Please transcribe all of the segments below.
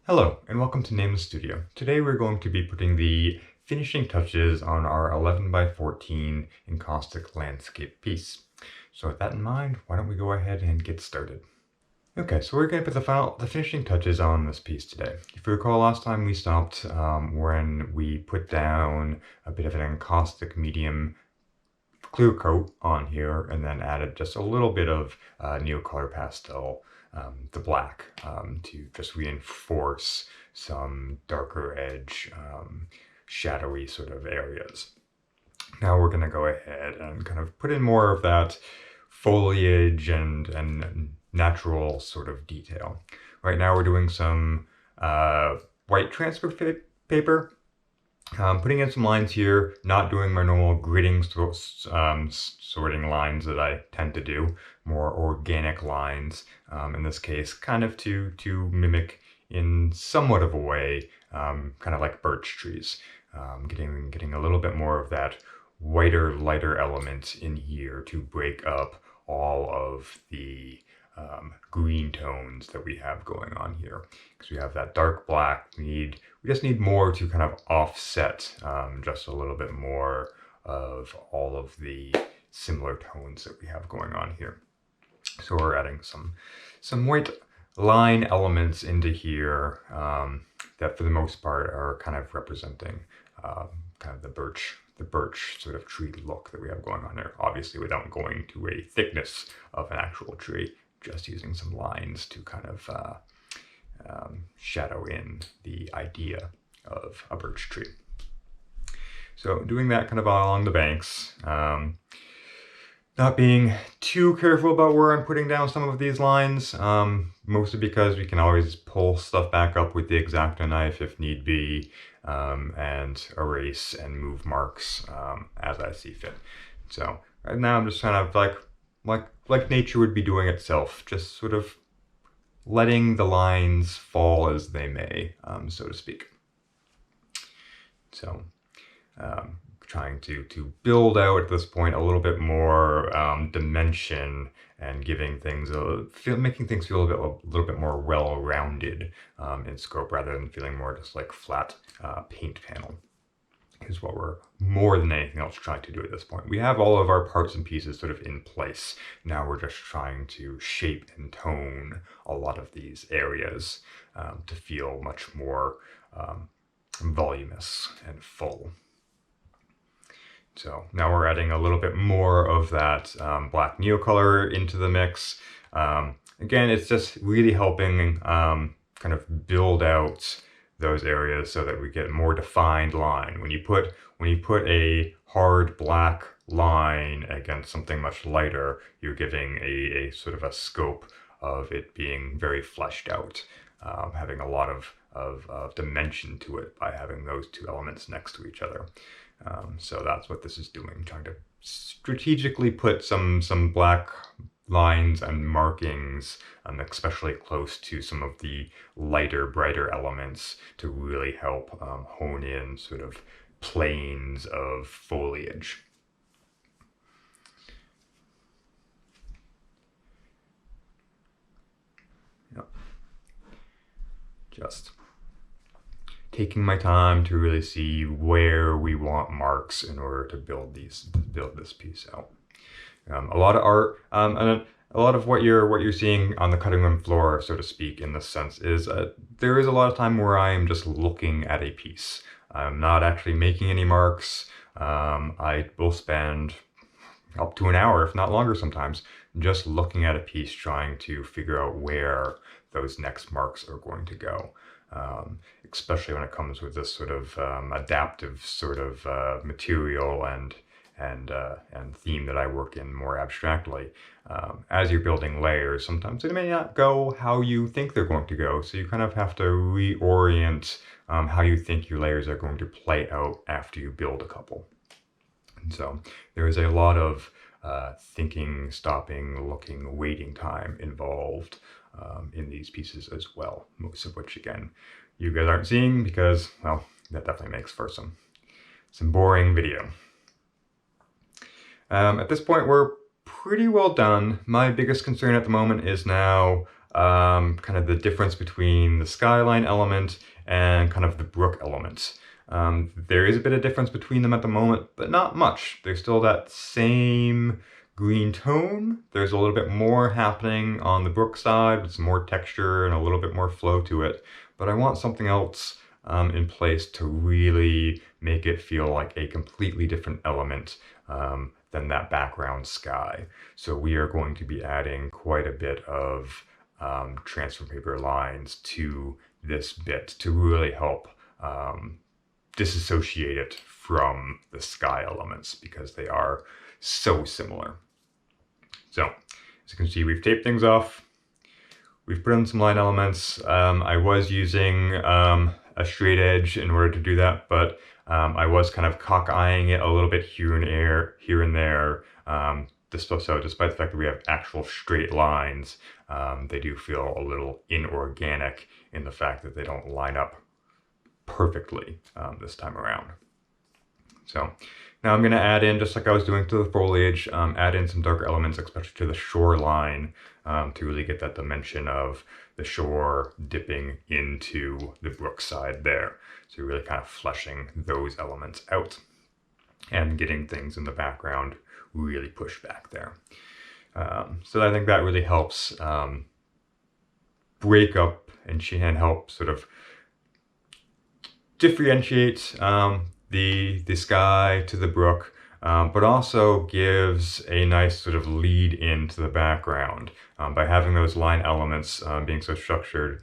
Hello, and welcome to Nameless Studio. Today we're going to be putting the finishing touches on our 11 by 14 encaustic landscape piece. So with that in mind, why don't we go ahead and get started. Okay, so we're going to put the finishing touches on this piece today. If you recall, last time we stopped when we put down a bit of an encaustic medium clear coat on here and then added just a little bit of Neocolor pastel, the black, to just reinforce some darker edge, shadowy sort of areas. Now we're going to go ahead and kind of put in more of that foliage and natural sort of detail. Right now we're doing some white transfer paper. Putting in some lines here, not doing my normal gridding sorting lines that I tend to do, more organic lines, in this case, kind of to mimic in somewhat of a way, kind of like birch trees, getting a little bit more of that whiter, lighter element in here to break up all of the green tones that we have going on here, because we have that dark black. We just need more to kind of offset just a little bit more of all of the similar tones that we have going on here. So we're adding some white line elements into here that for the most part are kind of representing kind of the birch sort of tree look that we have going on there. Obviously without going to a thickness of an actual tree, just using some lines to kind of shadow in the idea of a birch tree. So doing that kind of along the banks, not being too careful about where I'm putting down some of these lines, mostly because we can always pull stuff back up with the X-Acto knife if need be, and erase and move marks as I see fit. So right now I'm just kind of like nature would be doing itself, just sort of letting the lines fall as they may, so to speak. So trying to build out at this point a little bit more dimension and giving things making things feel a little bit more well-rounded in scope, rather than feeling more just like flat paint panel, is what we're more than anything else trying to do at this point. We have all of our parts and pieces sort of in place. Now we're just trying to shape and tone a lot of these areas to feel much more voluminous and full. So now we're adding a little bit more of that black Neocolor into the mix. Again, it's just really helping kind of build out those areas so that we get more defined line. When you put a hard black line against something much lighter, you're giving a sort of a scope of it being very fleshed out, having a lot of dimension to it by having those two elements next to each other. So that's what this is doing, trying to strategically put some black lines and markings, especially close to some of the lighter, brighter elements, to really help hone in sort of planes of foliage. Yep. Just taking my time to really see where we want marks in order to build this piece out. A lot of art, and a lot of what you're seeing on the cutting room floor, so to speak, in this sense, is there is a lot of time where I am just looking at a piece. I'm not actually making any marks. I will spend up to an hour, if not longer sometimes, just looking at a piece, trying to figure out where those next marks are going to go. Especially when it comes with this sort of adaptive sort of material and theme that I work in more abstractly. As you're building layers, sometimes they may not go how you think they're going to go, so you kind of have to reorient how you think your layers are going to play out after you build a couple. And so there is a lot of thinking, stopping, looking, waiting time involved in these pieces as well, most of which, again, you guys aren't seeing because, well, that definitely makes for some boring video. At this point, we're pretty well done. My biggest concern at the moment is now kind of the difference between the skyline element and kind of the brook element. There is a bit of difference between them at the moment, but not much. There's still that same green tone. There's a little bit more happening on the brook side with some more texture and a little bit more flow to it. But I want something else in place to really make it feel like a completely different element than that background sky. So we are going to be adding quite a bit of transfer paper lines to this bit to really help disassociate it from the sky elements because they are so similar. So as you can see, we've taped things off. We've put in some line elements. I was using a straight edge in order to do that, but I was kind of cock-eyeing it a little bit here and there. So despite the fact that we have actual straight lines, they do feel a little inorganic in the fact that they don't line up perfectly this time around. So now I'm going to add in, just like I was doing to the foliage, add in some darker elements, especially to the shoreline, to really get that dimension of the shore dipping into the brook side there. So you're really kind of fleshing those elements out and getting things in the background really pushed back there. So I think that really helps break up and help sort of differentiate the sky to the brook, but also gives a nice sort of lead into the background by having those line elements being so structured,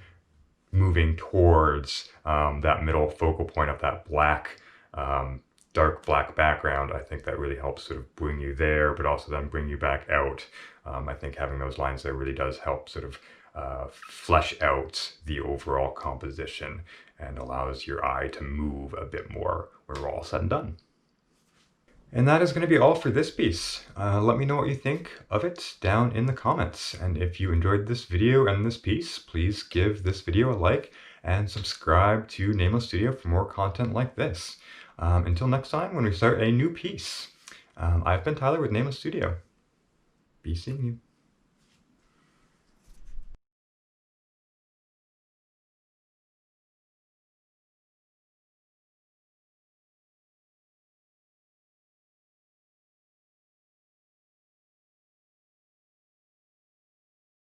moving towards that middle focal point of that black, dark black background. I think that really helps sort of bring you there, but also then bring you back out. I think having those lines there really does help sort of flesh out the overall composition and allows your eye to move a bit more when we're all said and done. And that is going to be all for this piece. Let me know what you think of it down in the comments. And if you enjoyed this video and this piece, please give this video a like and subscribe to Nameless Studio for more content like this. Until next time when we start a new piece. I've been Tyler with Nameless Studio. Be seeing you.